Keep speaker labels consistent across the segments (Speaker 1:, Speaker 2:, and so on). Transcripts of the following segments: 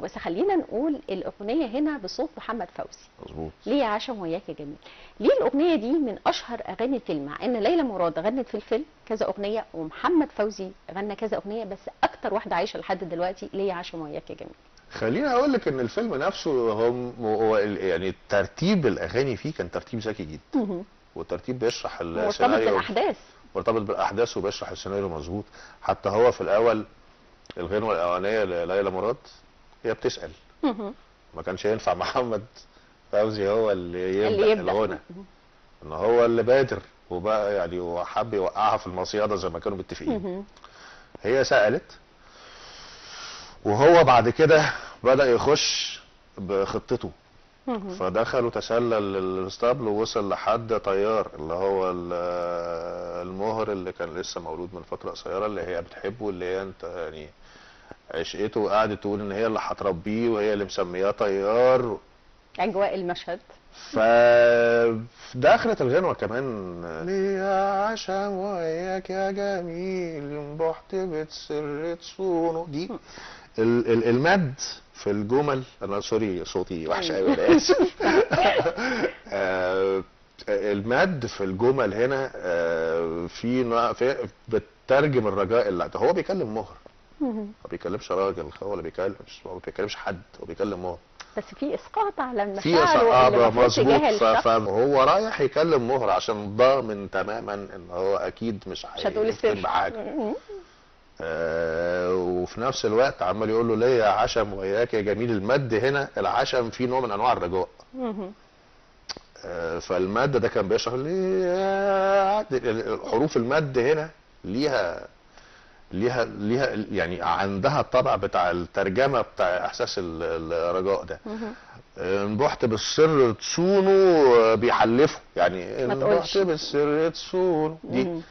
Speaker 1: بس خلينا نقول الاغنيه هنا بصوت محمد فوزي.
Speaker 2: مظبوط.
Speaker 1: ليه يا عشم وياك يا جميل. ليه الاغنيه دي من اشهر اغاني الفيلم، مع ان ليلى مراد غنت في الفيلم كذا اغنيه ومحمد فوزي غنى كذا اغنيه، بس اكتر واحده عايشه لحد دلوقتي ليه يا عشم وياك يا جميل.
Speaker 2: خليني اقول لك ان الفيلم نفسه هو يعني ترتيب الاغاني فيه كان ترتيب ذكي جدا. والترتيب بيشرح
Speaker 1: مرتبط
Speaker 2: السيناريو،
Speaker 1: بالاحداث.
Speaker 2: مرتبط بالاحداث وبيشرح السيناريو مظبوط. حتى هو في الاول الغنوه الاولانيه لليلى مراد هي بتسال. ما كانش ينفع محمد فوزي هو اللي يبدا الغنى، ان هو اللي بادر وبقى يعني وحب يوقعها في المصيده زي ما كانوا متفقين. هي سالت وهو بعد كده بدأ يخش بخطته. فدخل وتسلل الاسطبل ووصل لحد طيار اللي هو المهر اللي كان لسه مولود من فترة قصيرة، اللي هي بتحبه، اللي هي انت يعني عشقته، وقعدت تقول ان هي اللي هتربيه وهي اللي مسمياه طيار.
Speaker 1: اجواء المشهد.
Speaker 2: فدخلت الغنوة كمان ليه يا عشم وياك يا جميل ينبحت بتسر تصونه دي. المد في الجمل، انا سوري صوتي وحش قوي انا اسف. المد في الجمل هنا في بتترجم الرجاء اللي هو بيكلم مهر. ما بيكلمش راجل، هو اللي ما بيكلمش حد، هو بيكلم مهر.
Speaker 1: بس في اسقاط على المشاعر
Speaker 2: في اسقاط مظبوط. فهو رايح يكلم مهر عشان ضامن تماما ان هو اكيد مش
Speaker 1: هتقول السر
Speaker 2: بحاجه. وفي نفس الوقت عمال يقول له ليه يا عشم وياك يا جميل. المد هنا العشم فيه نوع من انواع الرجاء. فالمد ده كان بيشرح ليه حروف المد هنا ليها يعني عندها الطبع بتاع الترجمه بتاع احساس الرجاء ده. انبحت بالسر تصونه بيحلفه، يعني انبحت بالسر تصونه دي.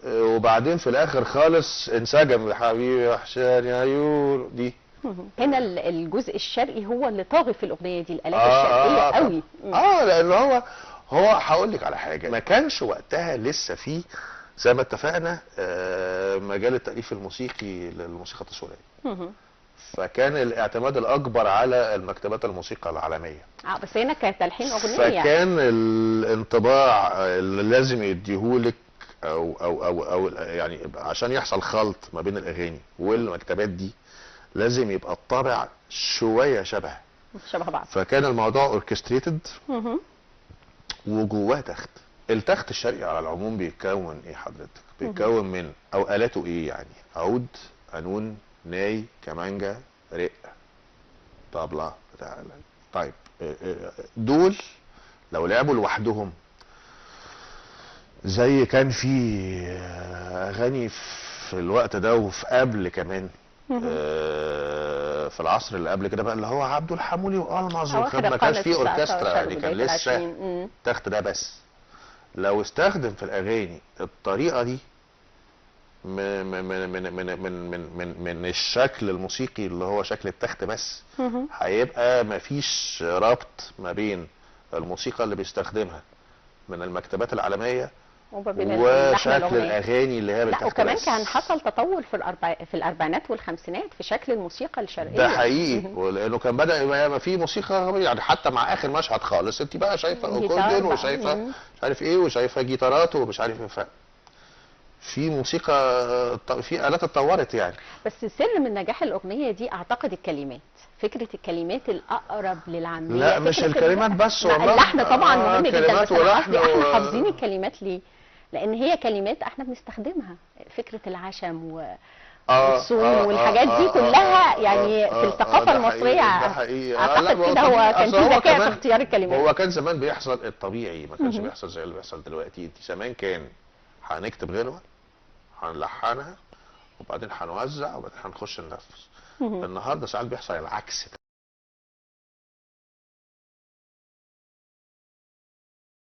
Speaker 2: وبعدين في الاخر خالص انسجم يا حبيبي وحشاني عيون دي.
Speaker 1: هنا الجزء الشرقي هو اللي طاغي في الاغنيه دي، الالات الشرقيه قوي.
Speaker 2: لان هو هقول لك على حاجه، ما كانش وقتها لسه فيه زي ما اتفقنا مجال التأليف الموسيقي للموسيقى التصويريه. فكان الاعتماد الاكبر على المكتبات الموسيقى العالميه.
Speaker 1: بس هنا كانت تلحين اغنيه.
Speaker 2: فكان الانطباع اللي لازم يديهولك او يعني عشان يحصل خلط ما بين الاغاني والمكتبات دي لازم يبقى الطابع شويه شبه
Speaker 1: بعض.
Speaker 2: فكان الموضوع اوركستريتد وجواه تخت. التخت الشرقي على العموم بيتكون ايه حضرتك؟ بيتكون من او الاته ايه يعني؟ عود، قانون، ناي، كمانجا، رق، طبلة بتاع. طيب دول لو لعبوا لوحدهم زي كان في اغاني في الوقت ده وفي قبل كمان في العصر اللي قبل كده بقى اللي هو عبد الحمولي والمظ وكده، ما كانش فيه اوركسترا يعني، كان لسه التخت ده بس. لو استخدم في الاغاني الطريقه دي من من من من من من من الشكل الموسيقي اللي هو شكل التخت بس، هيبقى مفيش ربط ما بين الموسيقى اللي بيستخدمها من المكتبات العالمية وشكل الاغاني اللي هي بالتخت.
Speaker 1: وكمان كان حصل تطور في الاربعينات والخمسينات في شكل الموسيقى الشرقيه.
Speaker 2: ده حقيقي، ولانه كان بدا يبقى في موسيقى يعني حتى مع اخر مشهد خالص انت بقى شايفه اكورديون وشايفه مش عارف ايه وشايفه جيتارات ومش عارف ايه. في موسيقى في آلات اتطورت يعني.
Speaker 1: بس سر من نجاح الأغنية دي أعتقد الكلمات، فكرة الكلمات الأقرب للعامية.
Speaker 2: لا مش الكلمات بس والله.
Speaker 1: اللحن طبعا مهم جدا، بس
Speaker 2: ولحن
Speaker 1: احنا حافظين الكلمات ليه؟ لأن هي كلمات احنا بنستخدمها، فكرة العشم والصون والحاجات دي كلها يعني في الثقافة المصرية.
Speaker 2: ده حقيقي.
Speaker 1: أعتقد كده هو كان في ذكاء في اختيار الكلمات.
Speaker 2: هو كان زمان بيحصل الطبيعي، ما كانش بيحصل زي اللي بيحصل دلوقتي. انت زمان كان هنكتب غنوة، هنلحنها، وبعدين هنوزع، وبعدين هنخش ننفذ. النهارده ساعات بيحصل العكس.